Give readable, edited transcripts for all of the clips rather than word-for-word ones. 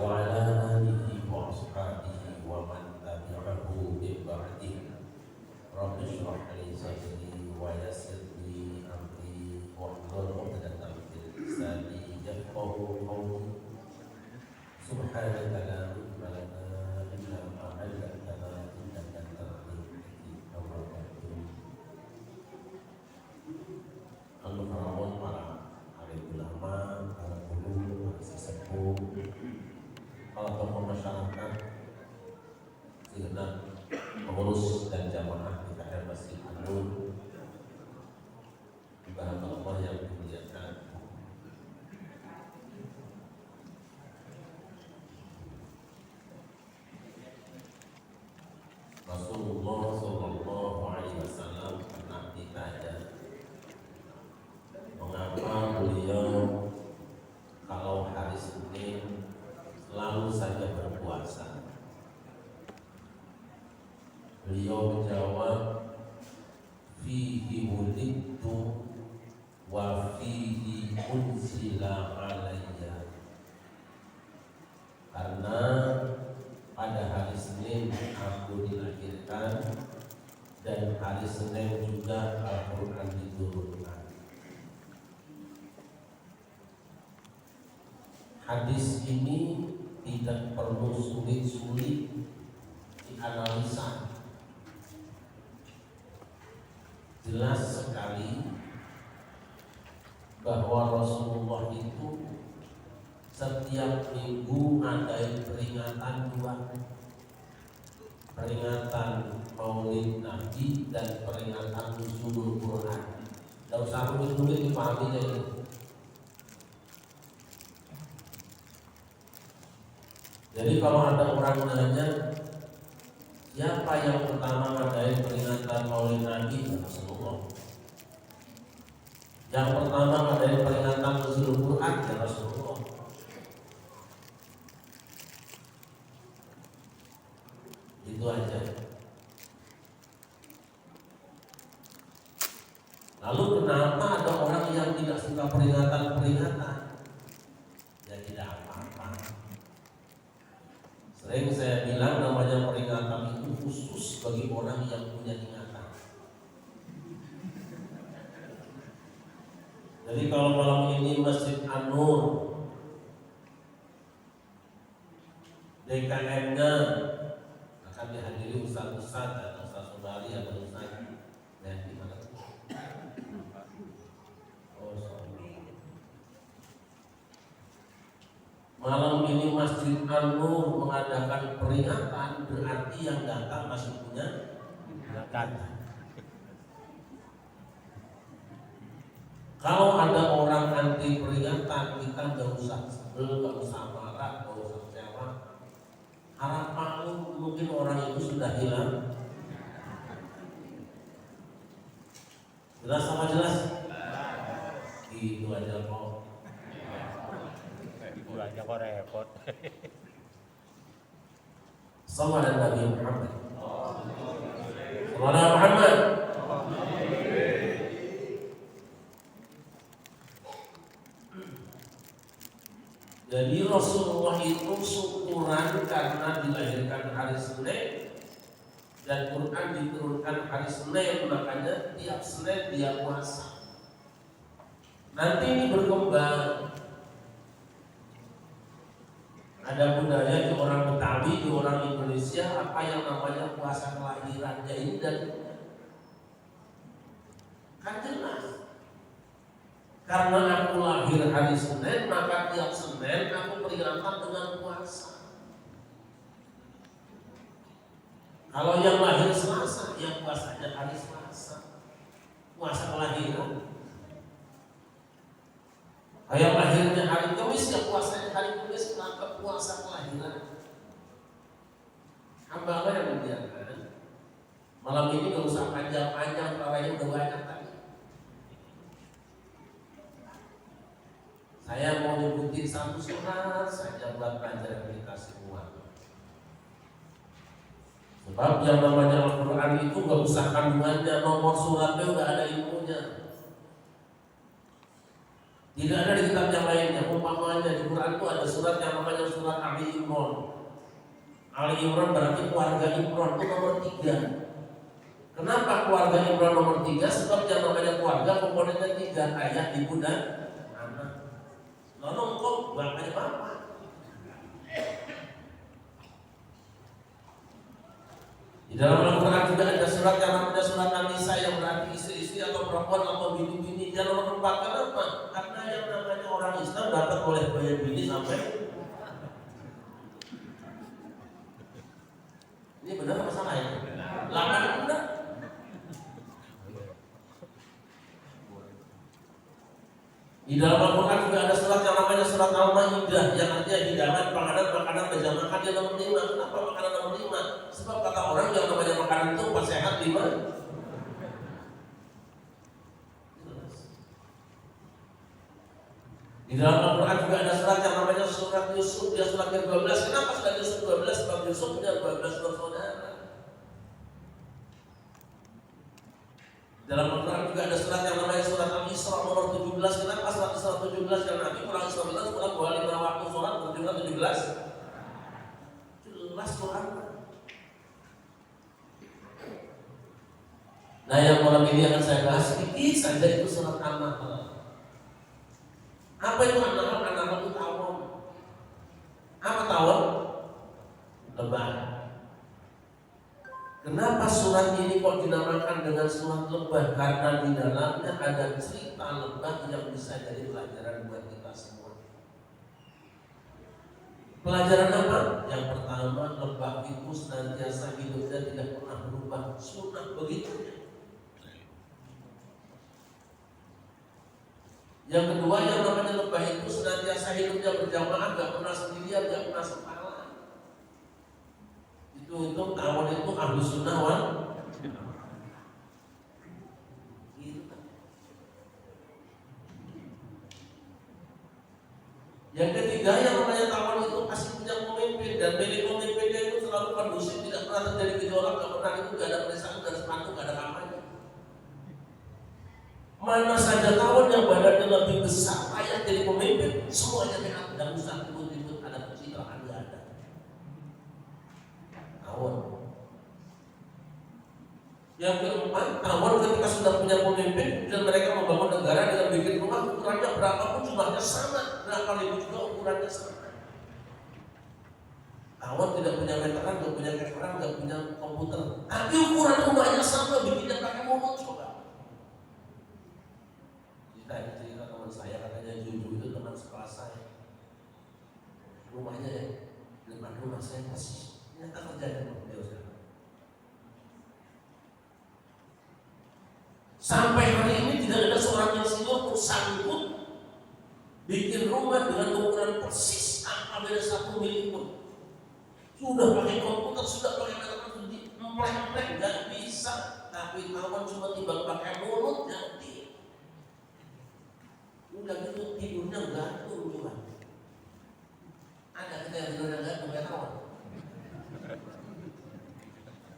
وعلى آله وأصحابه ومن تبعه ببعده رب اشرح لي صدري ويسر لي أمري واحلل عقدة من لساني يفقهوا قولي سبحانك لا علم لنا إلا ما علمتنا إنك أنت العليم الحكيم. أما بعد Al-Mukarramun para alim ulama, para guru, para sesepuh, para tokoh masyarakat, segenap pengurus dan jamaah di KM Masjid An-Nur, ibarat Allah yang dimuliakan. Rasulullah Shallallahu Alaihi Wasallam pernah ditanya, mengapa beliau kalau hari Senin selalu saja berpuasa? Beliau menjawab, fihi wulidtu wa fihi unzila alayya. Karena pada hari Senin aku dilahirkan dan hari Senin juga Al-Quran diturunkan. Hadis ini tidak perlu sulit-sulit dianalisa. Jelas sekali bahwa Rasulullah itu setiap minggu ngadain peringatan dua, peringatan Maulid Nabi dan peringatan Nuzulul Quran. Tidak usah rumit-rumit dipahami ini. Jadi kalau ada orang nanya, siapa yang pertama ngadain peringatan Maulid Nabi? Rasulullah. Yang pertama ngadain peringatan Nuzulul Quran? Ya Rasulullah. Itu aja. Lalu kenapa ada orang yang tidak suka peringatan-peringatan? Ya tidak apa-apa. Sering saya bilang namanya peringatan itu khusus bagi orang yang punya ingatan. Jadi kalau malam ini Masjid An-Nur DKM-nya akan dihadiri Ustaz-Ustaz dan Ustaz Sobali atau Ustaz di mana? Malam ini Masjid An-Nur mengadakan peringatan, berarti yang datang masih punya ingatan. Kalau ada orang anti peringatan, kita nggak usah sebel, nggak usah marah, nggak usah kecewa. Harapan mungkin orang itu sudah hilang. Jelas sama jelas? Itu aja kok. Itu aja kok repot. Sama dan Nabi Muhammad. Sama Muhammad. Jadi Rasulullah itu syukuran karena dilahirkan hari Senin dan Quran diturunkan hari Senin, makanya tiap Senin dia puasa. Nanti ini berkembang. Ada budaya di orang Betawi, di orang Indonesia apa yang namanya puasa kelahiran. Ya ini dan kan jelas. Karena aku lahir hari Senin, maka tiap Senin aku peringatan dengan puasa. Kalau yang lahir Selasa, ya puasanya hari Selasa, puasa kelahiran. Yang lahirnya hari Kamis, ya puasanya hari Kamis, maka puasa kelahiran. Hamba yang membiarkan. Malam ini gak usah panjang-panjang, tarawihnya udah banyak tadi. Saya mau nyebutin satu surat saja buat pelajaran kita semua. Sebab yang namanya Al-Quran itu gak usah kandungannya, nomor suratnya udah ada ilmunya. Tidak ada di kitab yang lainnya. Umpamanya di Quran itu ada surat yang namanya surat Ali Imran. Ali Imran berarti keluarga Imran itu nomor 3. Kenapa keluarga Imran nomor 3? Sebab yang namanya keluarga komponennya 3, ayah, ibu, dan anak. Lalu engkau bapaknya bapak. Di dalam Al-Quran juga ada surat yang namanya surat An-Nisa yang berarti istri-istri atau perempuan atau bini-bini. Yang nomor 4 kenapa? Karena yang namanya orang Islam dapat boleh punya bini sampai. Ini benar apa salah ya? 8 benar. Di dalam Al-Quran juga ada surat yang namanya surat Al-Maidah yang artinya hidangan, panganan, makanan, meja makan yang nomor 5. Kenapa makanan nomor 5? Sebab kata orang yang namanya makanan itu pas sehat 5. Di dalam Al-Quran juga ada surat yang namanya surat Yusuf, dia surat yang 12. Kenapa surat Yusuf 12? Sebab Yusuf punya 12 bersaudara. Dalam Al-Quran juga ada surat yang namanya surat Al-Isra nomor 17. Kenapa surat Isra 17? Karena Nabi pulang Isra pulang 25 waktu sholat berjumlah 17. Jelas Quran. Nah yang malam ini akan saya bahas sedikit saja itu surat An-Nahl. Apa itu An-Nahl? An-Nahl itu tawon. Apa tawon? Lebah. Kenapa surat ini kok dinamakan dengan surat lebah? Karena di dalamnya ada cerita lebah yang bisa jadi pelajaran buat kita semua. Pelajaran apa? Yang pertama, lebah itu senantiasa hidupnya tidak pernah berubah, sunnah begitu. Yang kedua, yang namanya lebah itu senantiasa hidupnya berjamaah, gak pernah sendirian, gak pernah sepala. Itu tawon itu ahlu sunnah wal gitu. Yang ketiga, yang namanya tawon itu pasti punya pemimpin, dan milik pemimpinnya itu selalu kondusif, tidak pernah terjadi gejolak, gak pernah itu gak ada perisahan dan sepanduk, gak ada kampanye. Mana saja tawon yang badannya lebih besar, layak jadi pemimpin, semuanya sehat dan usah ribut-ribut, ada pencitraan gak ada. Tawon. Yang keempat, tawon ketika sudah punya pemimpin dan mereka membangun negara dengan bikin rumah, ukurannya berapapun jumlahnya sama, berapa ribu juga ukurannya sama. Tawon tidak punya meteran, tidak punya kekeran, tidak punya komputer, tapi ukuran rumahnya sama, bikinnya pakai mulut coba. Cerita teman saya, katanya Juju itu teman sekelas saya. Rumahnya ya, depan rumah saya persis. Ternyata terjadi sama beliau sekarang. Sampai hari ini tidak ada seorang yang sanggup bikin rumah dengan ukuran persis tanpa beda 1 mili pun. Sudah pakai komputer, sudah pakai meteran, emplek-emplek nggak bisa. Tapi tawon cuma timbang pakai mulut jadi. Udah gitu tidurnya gantung juga. Ada kita yang tidurnya gantung kayak tawon.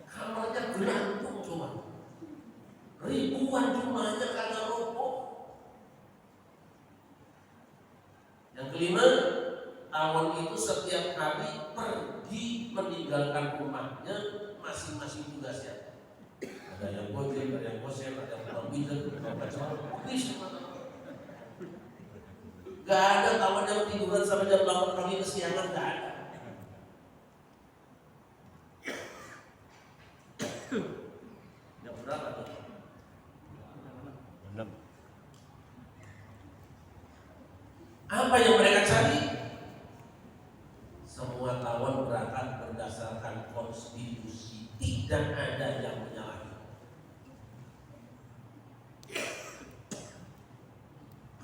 Kamarnya gantung cuma. Ribuan jumlahnya kagak rokok. Yang kelima, tawon itu setiap hari pergi meninggalkan rumahnya masing-masing tugasnya. Ada yang gojek, ada yang kosen, ada yang tukang pijat, tukang baca, gak ada tawon yang tiduran sampai jam 8 pagi kesiangan, gak ada. Yang berapa tuh? 6. Apa yang mereka cari? Semua tawon berangkat berdasarkan konstitusi, tidak ada yang menyalahi.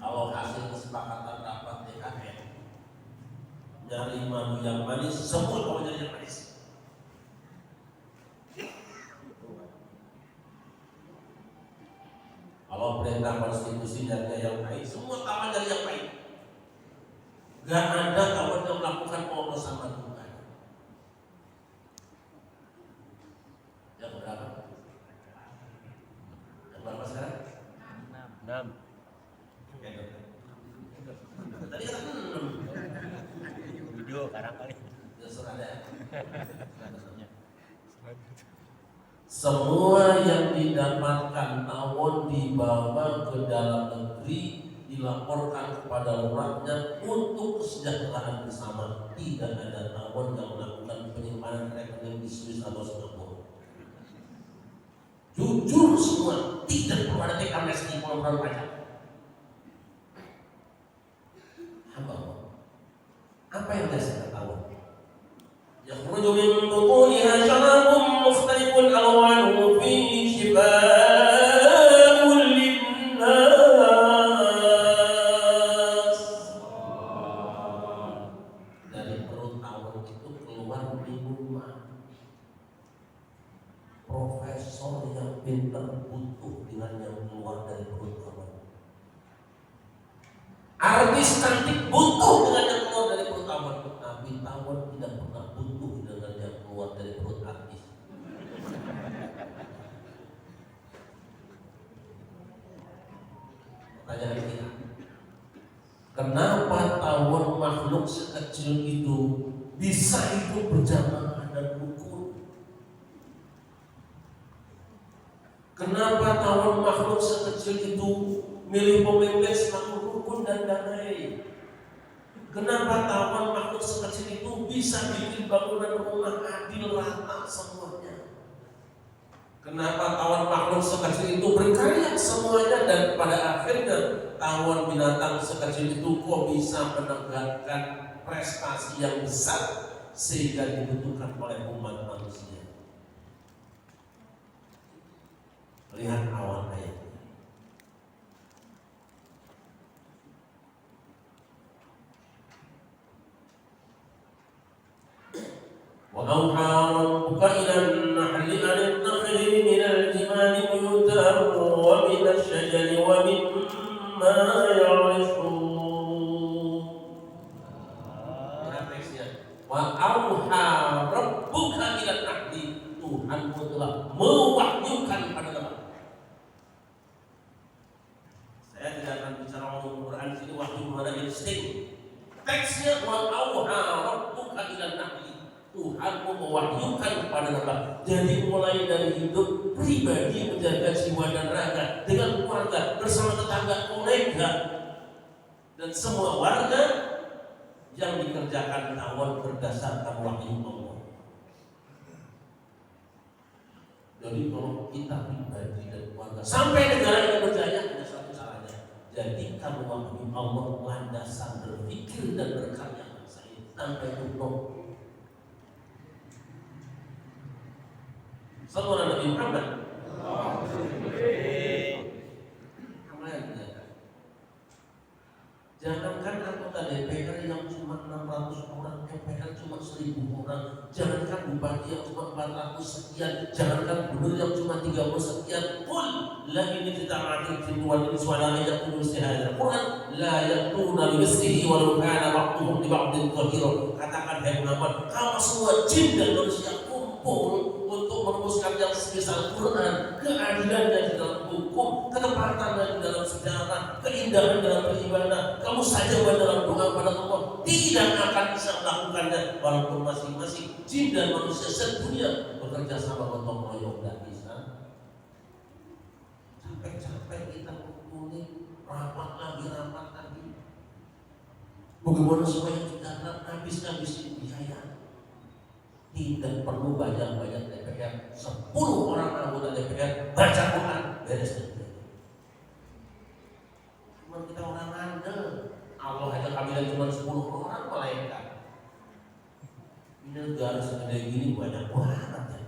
Kalau hasil kesepakatan rapat TKN nyari madu yang manis, semua mau nyari yang manis. Kalau perintah konstitusi dari yang baik, semua tawon dari yang baik. Gak ada tawon yang melakukan poros sama Tuhan. Yang berapa? Yang berapa sekarang? 6. Duh, karang kali. Semua yang didapatkan tawon dibawa ke dalam negeri, dilaporkan kepada lurahnya untuk kesejahteraan bersama. Tidak ada tawon yang melakukan penyimpanan rekening di Swiss atau Singapura. Jujur semua, tidak perlu ada teks amnesti pengeluaran pajak. Apa yang saya tahu? Yakhruju min butuniha syarabun mukhtalifun alwanuhu fihi shifaa'un linnas. Dari perut tawon itu keluar minuman. Profesor yang pintar butuh dengan yang keluar dari perut tawon. Artis cantik butuh dengan yang keluar dari perut tawon. Tapi tawon tidak pernah butuh dengan yang keluar dari perut artis. Pertanyaan kita, kenapa tawon makhluk sekecil itu bisa hidup berjamaah dan rukun? Kenapa tawon makhluk sekecil itu milih pemimpin selalu rukun dan damai? Kenapa tawon makhluk sekecil itu bisa bikin bangunan rumah adil rata semuanya? Kenapa tawon makhluk sekecil itu berkarya semuanya dan pada akhirnya tawon binatang sekecil itu kok bisa menegakkan prestasi yang besar sehingga dibutuhkan oleh umat manusia? Lihat awal ayat. وأوحى ربك إلى النحل أن اتخذي من الجبال بيوتا ومن الشجر ومما يعرشون. وأوحى ربك إلى النحل, Tuhanmu telah mewahyukan pada lebah. Saya tidak akan bicara umum Quran sini, wahyu mana insting. Teksnya wa'auha rabbuka ilan nahli, Tuhanmu mewahyukan kepada lebah. Jadi mulai dari hidup pribadi, menjaga jiwa dan raga, dengan keluarga, bersama tetangga, kolega, dan semua warga yang dikerjakan tawon berdasarkan wahyu Allah. Jadi kalau kita pribadi dan keluarga sampai negara ini berjaya, ada satu caranya. Jadikan wahyu Allah landasan berpikir dan berkarya bangsa ini sampai tutup. Sallallahu Nabi Muhammad. Jangankan anggota DPR yang cuma 600 orang, DPR cuma 1000 orang, jangankan bupati yang cuma 400 sekian, jangankan gubernur yang cuma 30 sekian. Qul la in jama'atil jinni wal insi wala yaqulu istihadal Quran la yaquluna bi mislihi walau kana ba'dhum li ba'dhin dhahira. Katakan hai Muhammad, kalau semua jin dan manusia kumpul untuk merumuskan yang semisal Quran, keadilannya di dalam hukum, ketepatannya di dalam sejarah, keindahan dalam beribadah, kamu saja dalam doa pada Allah tidak akan bisa melakukannya. Walaupun masing-masing jin dan manusia sedunia bekerja sama gotong royong, tidak bisa. Capek-capek kita kumpulin, rapat lagi. Bagaimana supaya kita habis-habisin biaya? Tidak perlu banyak-banyak DPR, 10 orang anggota DPR baca Quran, beres DPR. Cuma kita orang andel, Allah aja kabinet cuma 10 orang malaikat. Ini negara segede gini banyak banget ya.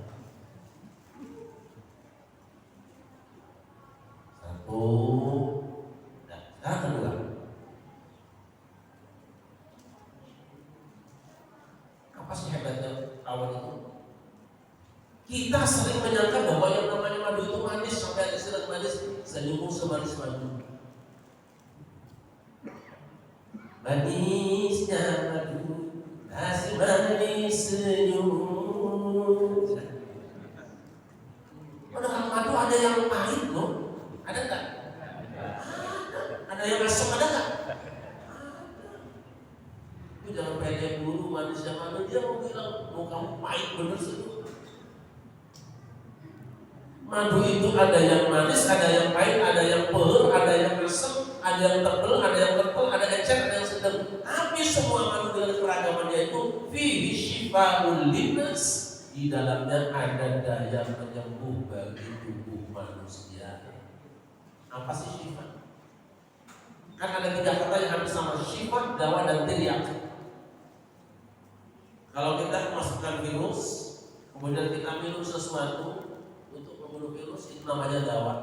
Satu, dan kedua, apa sih hebatnya tawon itu? Kita sering menyangka bahwa yang namanya madu itu manis, sampai ada istilah manis, senyummu semanis madu. Manisnya madu, kasih manis senyum. Padahal madu ada yang pahit loh, ada nggak? Ada yang asam, ada nggak? Itu jangan pede dulu manusia mana dia mau bilang mau kamu pahit bener sih. Madu itu ada yang manis, ada yang pahit, ada yang peher, ada yang asam, ada yang tebal, ada yang tebal, ada encer, ada yang sedang. Tapi semua madu dengan keragamannya itu fihi syifaa'un linnas, di dalamnya ada daya penyembuh bagi tubuh manusia. Apa sih syifa? Kan ada 3 kata yang hampir sama, syifa, dawa, dan tiryak. Kalau kita masukkan virus, kemudian kita minum sesuatu untuk membunuh virus, itu namanya dawa.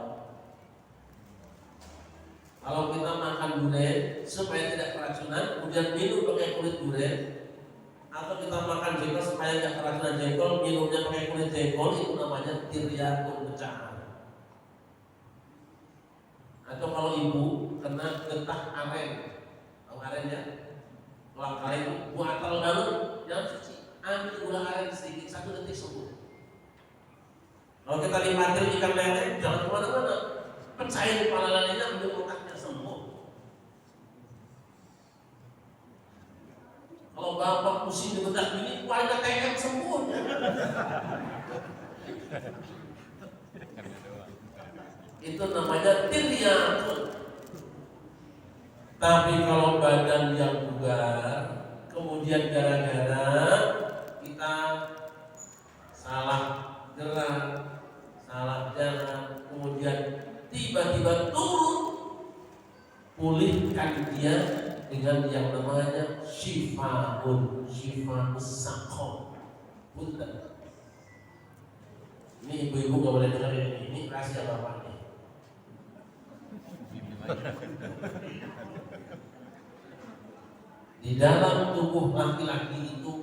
Kalau kita makan durian supaya tidak keracunan, kemudian minum pakai kulit durian, atau kita makan jengkol supaya tidak keracunan jengkol, minumnya pakai kulit jengkol, itu namanya tiryakun pecahan. Atau kalau ibu kena getah aren, tahu aren ya? Kalau aren buah atal baru, jangan cuci, ambil gula aren sedikit, 1 detik sembuh. Kalau kita nikmatin ikan lele, jangan kemana-mana, pecahin kepala lelenya, ambil otaknya, sembuh. Kalau bapak pusing di bedah gini, warga TM sembuh. Itu namanya tiryakun. Tapi kalau badan yang bugar, kemudian gara-gara kita salah gerak, salah jalan, kemudian tiba-tiba turun, pulihkan dia dengan yang namanya syifa'un, syifa'us saqam. Punten. Ini ibu-ibu gak boleh dengar ini rahasia bapak nih. Di dalam tubuh laki-laki itu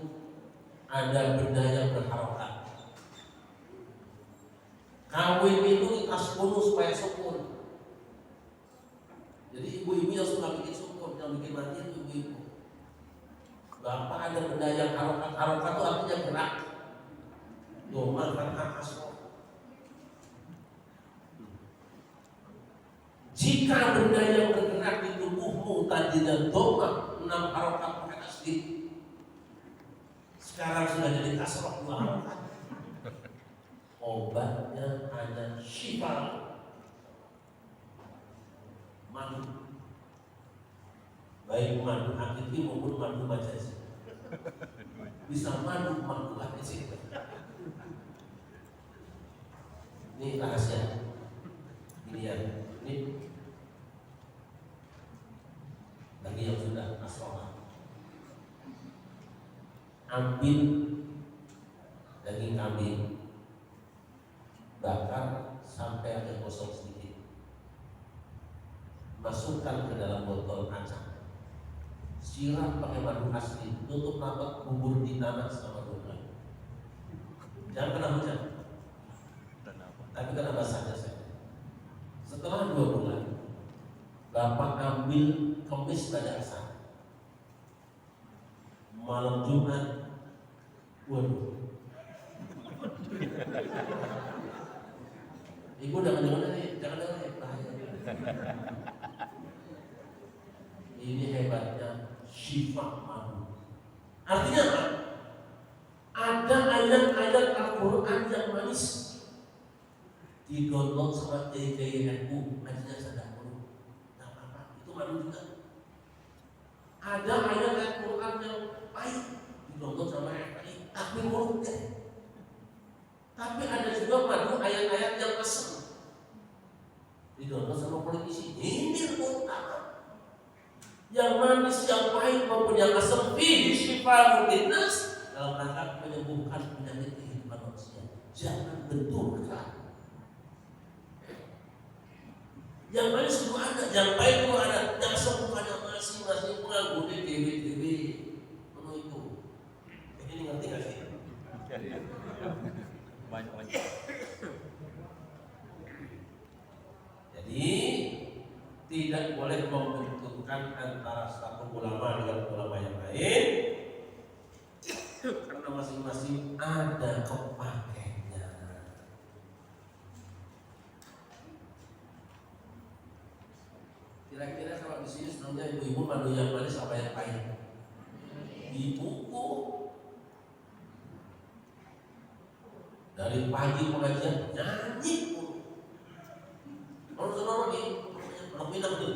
ada benda yang berharokat. Kawin itu ditas bunuh supaya subur. Jadi ibu-ibu yang suka bikin subur, yang bikin mati itu ibu-ibu. Bapak ada benda yang harokat. Harokat itu artinya gerak. Doma kan asro. Jika benda yang bergerak di tubuhmu tadi dan doma 6 harokat pakai tasbih, sekarang sudah jadi kasroh 2 harokat. Obatnya hanya syifa, madu, baik madu hakiki maupun madu majazi. Bisa madu hakiki. Ini rahasia. Ini ya, ini bagi yang sudah asroha. Ambil daging kambing, bakar sampai agak gosong sedikit, masukkan ke dalam botol kaca, siram pakai madu asli, tutup rapat, kubur di tanah selama 2 bulan. Jangan kena hujan, tapi kena basahnya saja. Setelah 2 bulan, bapak ambil kemis pada asar, malam Jumat, waduh, ibu jangan bahaya. Ini hebatnya syifa madu. Artinya apa? Ada ayat-ayat Al-Quran yang manis didownload sama JJNU, maksudnya sadar dulu. Nah, apa? Itu madu juga. Ada ayat Al-Quran yang pahit didownload sama FPI, tapi buruk deh. Tapi ada juga madu ayat-ayat yang asam didownload sama politisi. Ini utama. Yang manis, yang pahit maupun yang asam, fihi syifaa'un linnas, dalam rangka menyembuhkan penyakit kehidupan manusia. Jangan benturkan. Yang manis itu ada, yang pahit itu ada, yang asam bukannya masing-masing mengganggu DW. Penuh itu. Ini ngerti nggak sih? Banyak. Jadi tidak boleh membenturkan antara satu ulama dengan ulama yang lain, karena masing-masing ada kepakainya. Kira-kira kalau di sini sebenarnya ibu-ibu madu yang manis apa yang pahit? Dibungkus sibuk. Dari pagi pengajian nyanyi pun. Kalau saudara di Pondok Pinang itu,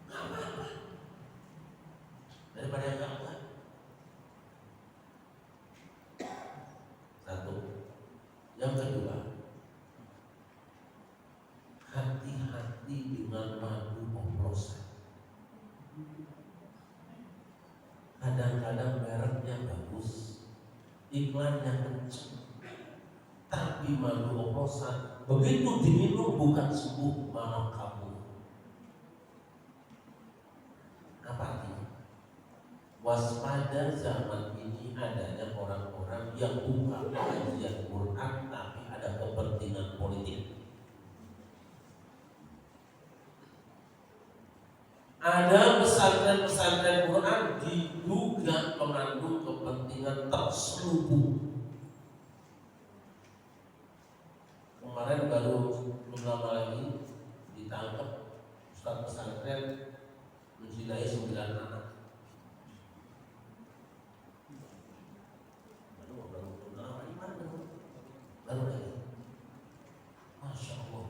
nggak apa-apa. Daripada yang nggak buat. Satu. Yang kedua, hati-hati dengan madu oplosan. Kadang-kadang mereknya bagus, iklannya kencang, tapi madu oplosan begitu diminum bukan sembuh malah kabur. Apa artinya? Waspada zaman ini adanya orang-orang yang bukan pengajian Quran tapi ada kepentingan politik. Ada pesantren-pesantren Quran diduga mengandung kepentingan terselubung. Kemarin baru beberapa lagi ditangkap ustaz pesantren menzinai 9 anak. Baru lagi. Masya Allah.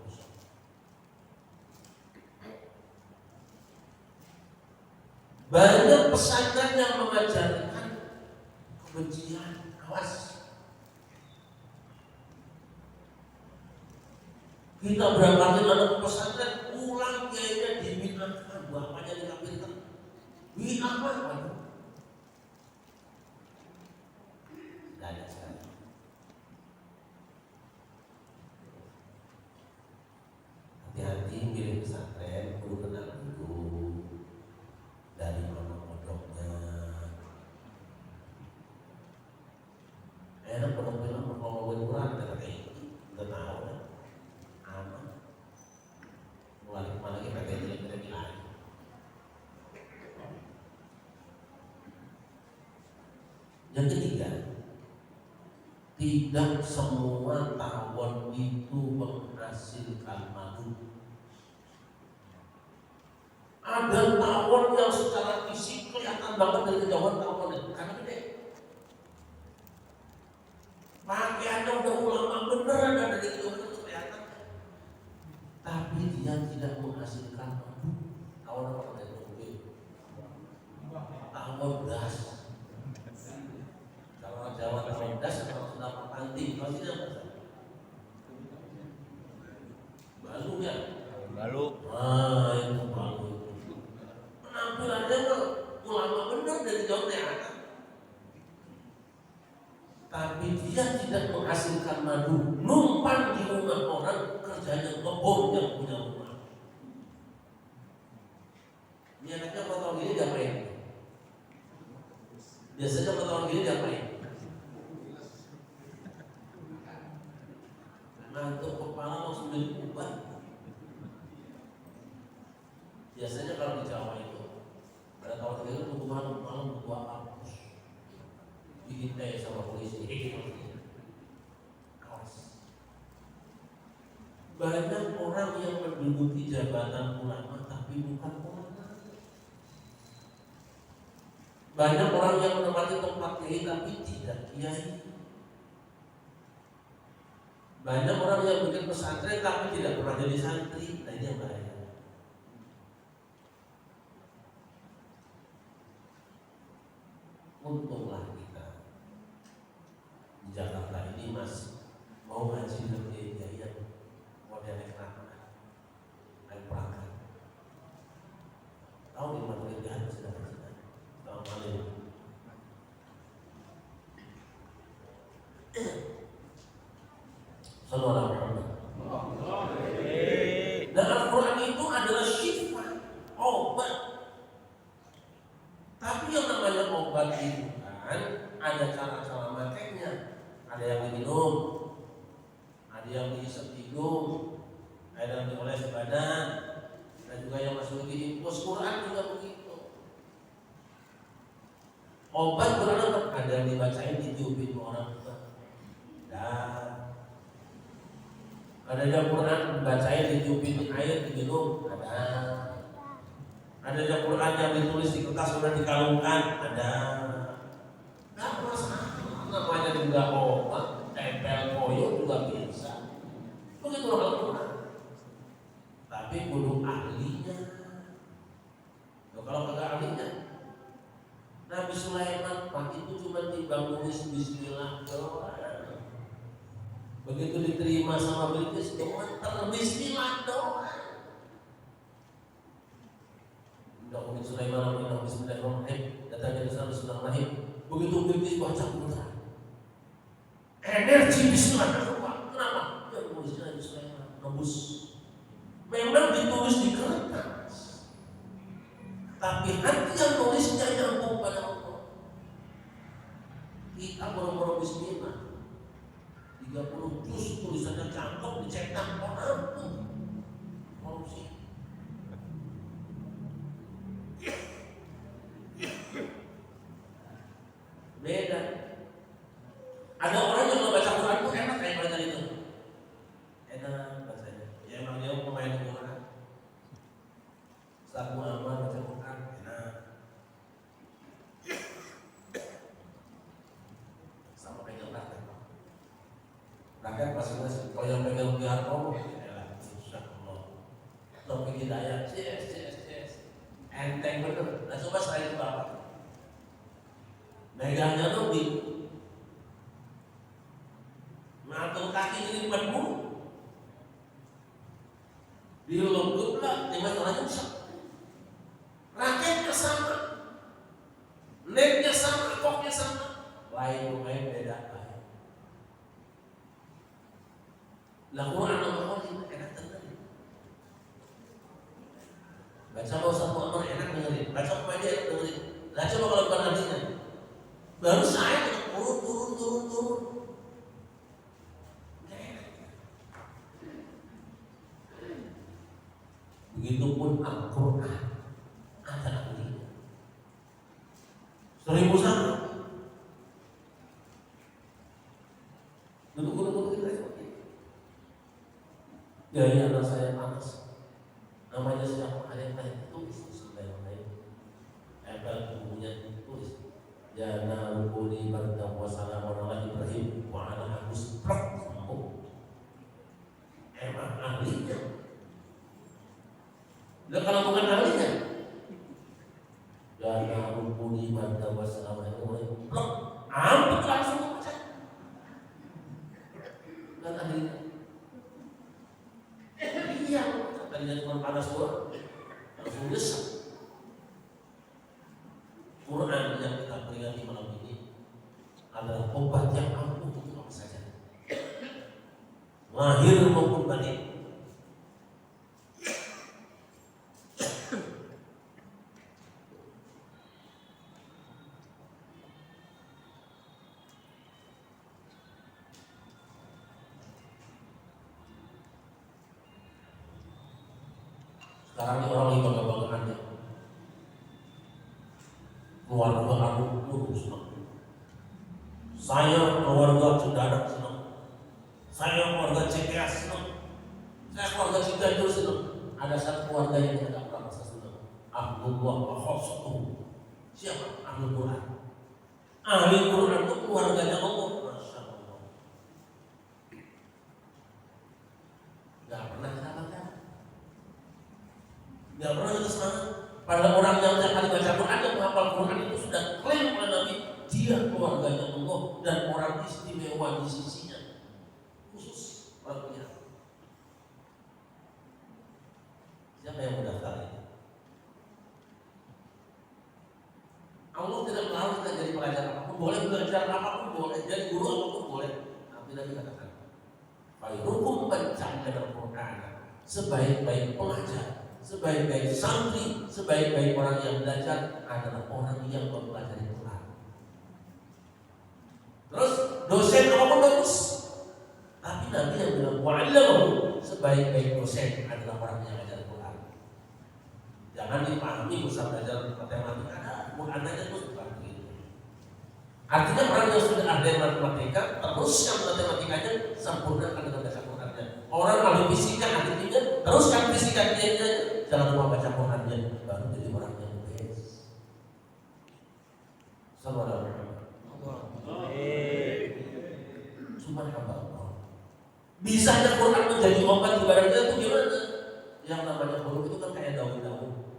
Banyak pesantren yang mengajarkan kebencian. Awas. Kita berangkatin anak ke pesantren, pulang kayaknya dimintakan, bapaknya dikafirkan. Apa? Tidak ada sekali. Hati-hati pilih pesantren, perlu kenal dulu dari mana pondoknya. Enak pondok bilang ngomongin Quran kata ini, udah tahu kan? Aman. Mulai kemana kita jelek-jelek lagi. Yang ketiga, tidak semua tawon itu menghasilkan madu. Ada tawon yang secara fisik kelihatan banget dari kejauhan tawonnya, karena gede. Pakaiannya udah ulama bener, ada dari kejauhan itu kelihatan. Tapi dia tidak menghasilkan madu. Tawon apa itu? Tawon gas. Kalau Jawa tawon gas, kalau sudah panting, kalau tidak apa? Balu ya. Balu. Itu balu. Penampilannya ulama benar dari jauh kelihatan. Tapi dia tidak menghasilkan madu. Numpang di rumah orang, kerjanya ngebom yang punya rumah. Ini anaknya 4 tahun gini diapain? Biasanya 4 tahun gini diapain? Ngantuk kepala langsung diubah. Biasanya kalau di Jawa itu pada tahun itu tunggu malam butuh hapus, bikin teh sama polisi. Awas. Banyak orang yang menduduki jabatan ulama tapi bukan ulama. Banyak orang yang menempati tempat kiai tapi tidak kiai. Banyak orang yang bikin pesantren tapi tidak pernah jadi santri. Nah ini yang bahaya. Untunglah kita di Jakarta ini masih mau ngaji dengan biaya model ekstrakan, naik perangkat. Tahu di mana kuliah masih dapat kita? Tahu mana? Sallallahu alaihi wasallam. Dan Al-Quran itu adalah syifa, obat. Tapi yang namanya obat itu kan ada cara-cara makainya. Ada yang diminum, ada yang dihisap hidung, ada yang dioles badan, dan juga yang masuk di infus. Quran juga begitu. Obat Quran ada yang dibacain ditiupin orang tua. Dan ada yang Quran dibacain ditiupin air diminum. Ada yang Quran yang ditulis di kertas sudah dikalungkan, ada. Nggak masalah, namanya juga tempel koyo juga bisa. Begitu Al-Quran. Tapi kudu ahlinya. Kalau kagak ahlinya, Nabi Sulaiman itu cuma timbang nulis Bismillah doang. Begitu diterima sama Bilqis, cuma Bismillah doang. Nabi Sulaiman bilang Bismillahirrahmanirrahim, datangnya Bismillahirrahmanirrahim. Begitu Bilqis baca Quran, energi Bismillahirrahmanirrahim. Kenapa? Ya nulisnya Nabi Sulaiman nembus. Memang ditulis di kertas, tapi hati yang nulisnya nyambung pada Allah. Kita boro-boro Bismillah 30 juz tulisannya cakep, dicetak orang tuh korupsi. Beda. Ada orang yang baca Quran itu enak kayak baca itu. Enak bacanya. Ya emang dia pemain Quran. Saat aman baca Quran enak. Sama pegang rakyat. Rakyat masing-masing. Kalau yang pegang biar ngomong, ya insyaallah. Topik hidayah, yes. Enteng bener. Nah coba saya itu apa? Megangnya tuh di ngatur kaki jadi 40. Di lembut lah, di masalahnya bisa. Raketnya sama, lemnya sama, koknya sama. Lain beda. Lah Quran Allah enak dengerin. Baca kalau satu amar enak dengerin. Baca komedi enak dengerin. Baca kalau bukan artinya. Baru saya turun. Begitupun Al-Quran ada artinya. 1000 sama. Duduk kita seperti itu. Gaya anak saya panas. Namanya siapa? Ada yang lain tulis yang lain. Apel bukunya tulis. Jana rukuni barda wa salamun ala Ibrahim wa ala Agus sembuh. Emang ahlinya. Dan kalau bukan ahlinya, jana rukuni barda wa salamun ala Ibrahim hampir langsung baca. Dan ahlinya. Iya, tadinya cuma panas doang, langsung desek. Quran yang kita peringati malam ini adalah obat yang ampuh untuk apa saja, lahir maupun batin. Sekarang ini orang lagi bangga-banggaannya keluarga aku senang. Saya keluarga Cendana senang. Saya keluarga CKS senang. Saya keluarga Ciganjur senang. Ada satu keluarga yang tidak pernah merasa senang. Abdullah Bahosatu. Siapa? Ahli Quran. Ahli Quran itu keluarganya Allah. Masya Allah. Gak pernah kita baca. Gak pernah kita senang. Pada orang yang tiap kali baca Quran dan menghafal Quran itu sudah klaim oleh Nabi, dia keluarganya Allah dan orang istimewa di sisinya, khusus orang punya. Siapa yang mendaftar ini? Allah tidak melarang kita jadi pelajar apapun boleh, belajar apapun boleh, jadi guru apapun boleh. Tapi Nabi katakan, "Khairukum man ta'allama al-Qur'an." Sebaik-baik pelajar, sebaik-baik santri, sebaik-baik orang yang belajar adalah orang yang mempelajari Quran. Terus dosen apapun bagus, tapi Nabi yang bilang wa'allamahu, sebaik-baik dosen adalah orang yang belajar Quran. Jangan dipahami usah belajar matematika, Quran aja terus bukan begitu. Artinya orang yang sudah ahli matematika teruskan matematikanya, sempurnakan dengan baca Qurannya. Orang ahli fisika, ahli kimia teruskan fisika dia, jangan cuma baca Qurannya baru jadi orang Subhanallah. Bisanya Quran menjadi obat ibarat kita itu gimana? Yang namanya huruf itu kan kayak daun-daun.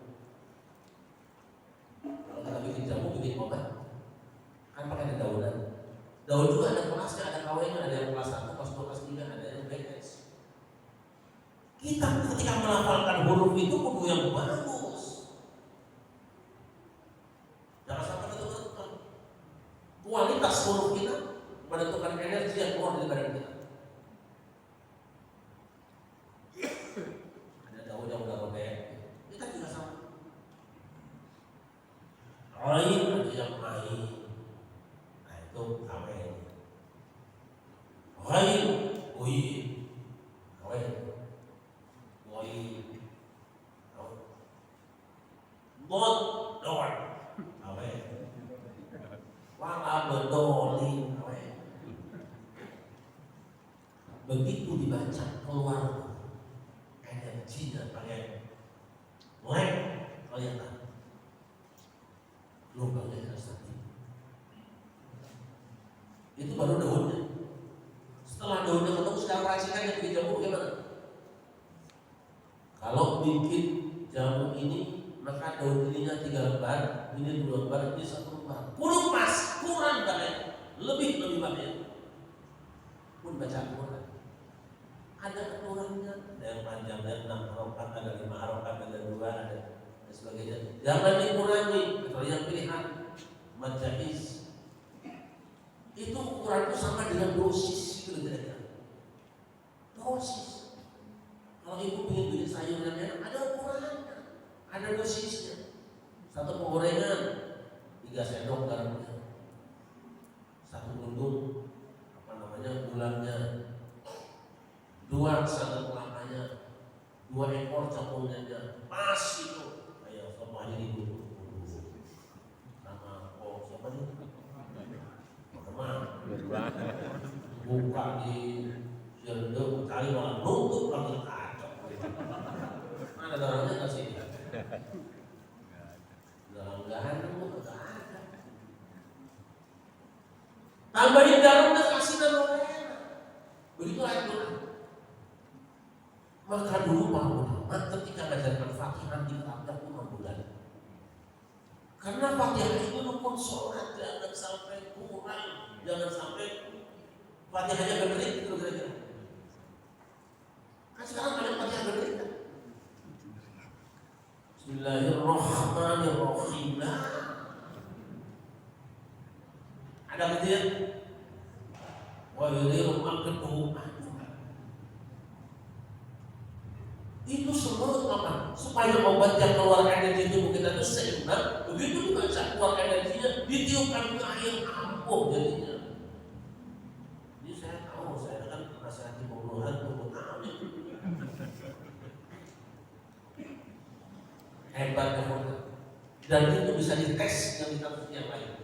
Kalau kita bikin jamu, bikin obat, kan pakai dedaunan. Daun juga ada kelasnya, ada KW-nya, ada yang kelas 1, kelas 2, kelas 3, ada yang BS. Kita ketika melafalkan huruf itu kudu yang bagus. Jangan sampai ketutupan. Kualitas huruf kita menentukan energi yang keluar dari badan kita. Ada daun yang udah robek, kita juga sama. Ain ada yang ain, nah itu awen. Ain, ui, awen, ui, bod, doan, awen. Wala bedolin, awen. Begitu dibaca keluar energinya pakai lek kelihatan lubangnya terasa. Itu baru daunnya. Setelah daunnya ketemu sekarang racikannya bikin jamu bagaimana? Kalau bikin jamu ini maka daun ininya 3 lembar, ini 2 lembar, ini 1 lembar. Kurang pas, kurang banyak, lebih banyak. Pun baca Quran. Ada aturannya, ada yang panjang, ada 6 harokat, ada 5 harokat, ada 2, ada dan sebagainya. Jangan dikurangi, kecuali yang pilihan majais. Itu ukuran itu sama dengan dosis, gitu kira-kira. Dosis. Kalau ibu ingin bikin sayur dan enak, ada ukurannya, ada dosisnya. 1 penggorengan 3 sendok garamnya, 1 guntung gulanya, 2 sendok kelapanya, 2 ekor capungnya, pas itu. Ayo semua aja dulu. Nama siapa nih? Buka di jendela kali malah nutup lagi kacau. Mana darahnya nggak sih? Darah-darahan itu nggak ada. Tambahin garam dan kasih nama enak. Begitu aja. Maka dulu para ulama ketika mengajarkan Fatihah di Arab 5 bulan. Karena Fatihah itu rukun sholat, jangan sampai kurang, jangan sampai Fatihahnya benerin gitu kira-kira. Kan sekarang banyak Fatihah benerin kan? Bismillahirrahmanirrahim. Ada gitu ya? Wa yudhiru maqtuhu. Itu semua apa? Supaya obat yang keluar energi tubuh kita itu seimbang. Begitu dibaca keluar energinya, ditiupkan ke air ampuh jadinya. Jadi saya tahu, saya kan nasihati pembunuhan untuk amin. Hebatnya Quran. Dan itu bisa dites yang kita yang lain.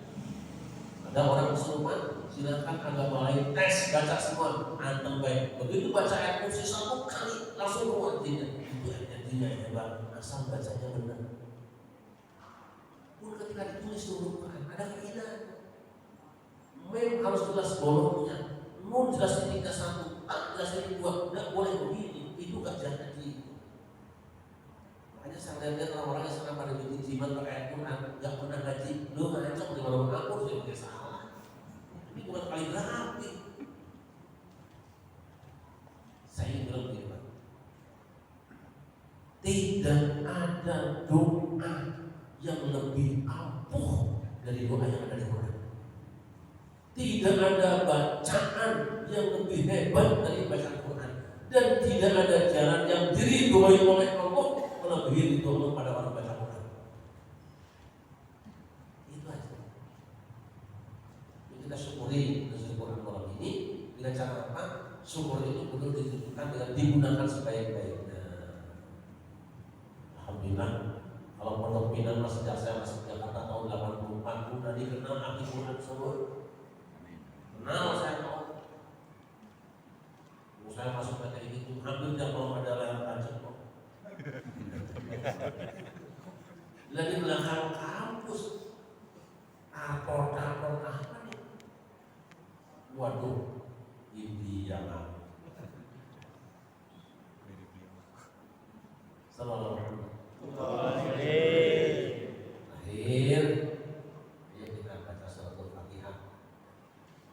Ada orang kesurupan, silakan agama lain tes, baca semua, antem baik. Begitu baca ayat kursi 1 kali langsung keluar artinya. Itu artinya hebat, asal bacanya benar. Pun ketika ditulis dulu ada kaidah. Mem harus jelas bolongnya, nun jelas titiknya 1, tak jelas titik 2, tidak boleh begini. Itu gak jadi. Makanya saya lihat orang-orang yang sekarang pada bikin jimat pakai ayat Quran, gak pernah ngaji, lu ngacok di mana-mana aku sih pakai salah. Ini bukan kaligrafi. Saya bilang begini Pak, tidak ada doa yang lebih ampuh dari doa yang ada di Quran. Tidak ada bacaan yang lebih hebat dari bacaan Quran. Dan tidak ada jalan yang diridhoi oleh Allah melebihi ridho Allah pada orang baca Quran. Itu aja. Kita syukuri Quran malam ini dengan cara apa? Syukur itu perlu ditunjukkan dengan digunakan sebaik-baiknya. Alhamdulillah, kalau Pondok Pinang sejak saya masuk Jakarta tahun 84 sudah dikenal ahli Quran semua. Kenal saya tahu. Saya masuk PTI itu hampir tiap malam ada layar tancap kok. Lagi belakang kampus, rapor Waduh, India lah. Sallallahu akhir ya kita baca suratul Fatihah.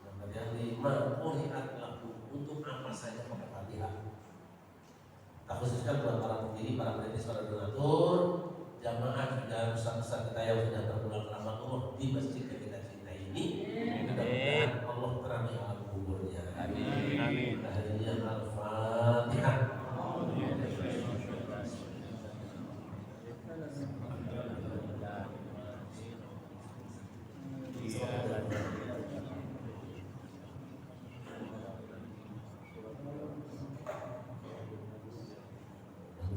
Nomor yang 5, quri'at lahu, untuk apa saja pakai Fatihah. Kita khususkan buat para pendiri, para peneliti, para donatur, jamaah dan besar-besar kita yang sudah terpulang ke rahmatullah di masjid yang kita cintai ini. Mudah-mudahan Allah terangi alam kuburnya. Amin. Akhirnya Al-Fatihah.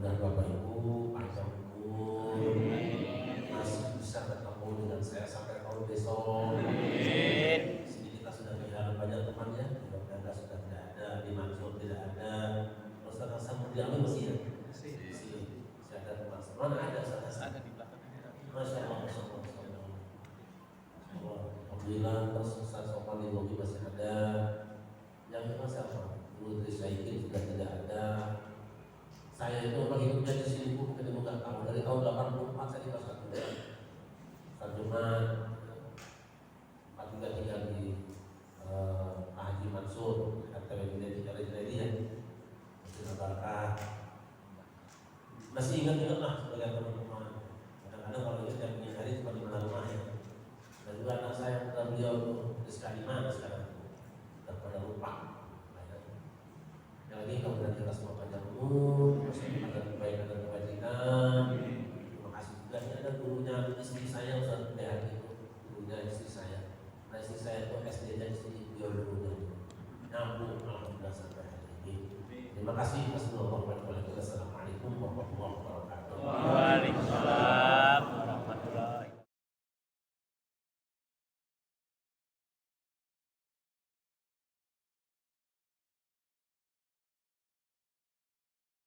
Dan Bapak Ibu panjang umur, masih bisa ketemu dengan saya sampai tahun besok. Di sini kita sudah kehilangan banyak temannya, di Bangka sudah tidak ada, di Mansur tidak ada. Ustaz Hasan Mudiami masih ya? Masih ada teman. Mana ada Ustaz Hasan? Ada di belakang. Masya Allah, Masya Allah, Masya Allah. Alhamdulillah, terus Ustaz Sopan Libogi masih ada. Yang itu siapa? Dulu Trisaikin sudah tidak ada. Saya itu orang hidupnya di sini pun ketemu nggak tahu, dari tahun 84 saya di Pasar Jumat. Pasar Jumat, Pak juga tinggal di Pak Haji Mansur, RTW Jadi ya, Masjid Al-Barakah. Masih ingat lah sebagai teman-teman. Kadang-kadang kalau itu yang punya hari cuma di mana rumahnya. Dan juga anak saya yang beliau di Sekalima sekarang, dan pada lupa. Yang lagi kemudian kita semua panjang umur, ada kebaikan dan kebajikan. Terima kasih juga. Ini ada gurunya istri saya, Ustaz PH itu, gurunya istri saya. Nah istri saya itu SD-nya istri beliau dulunya. Nyambung alhamdulillah sampai hari ini. Terima kasih. Assalamualaikum warahmatullahi wabarakatuh.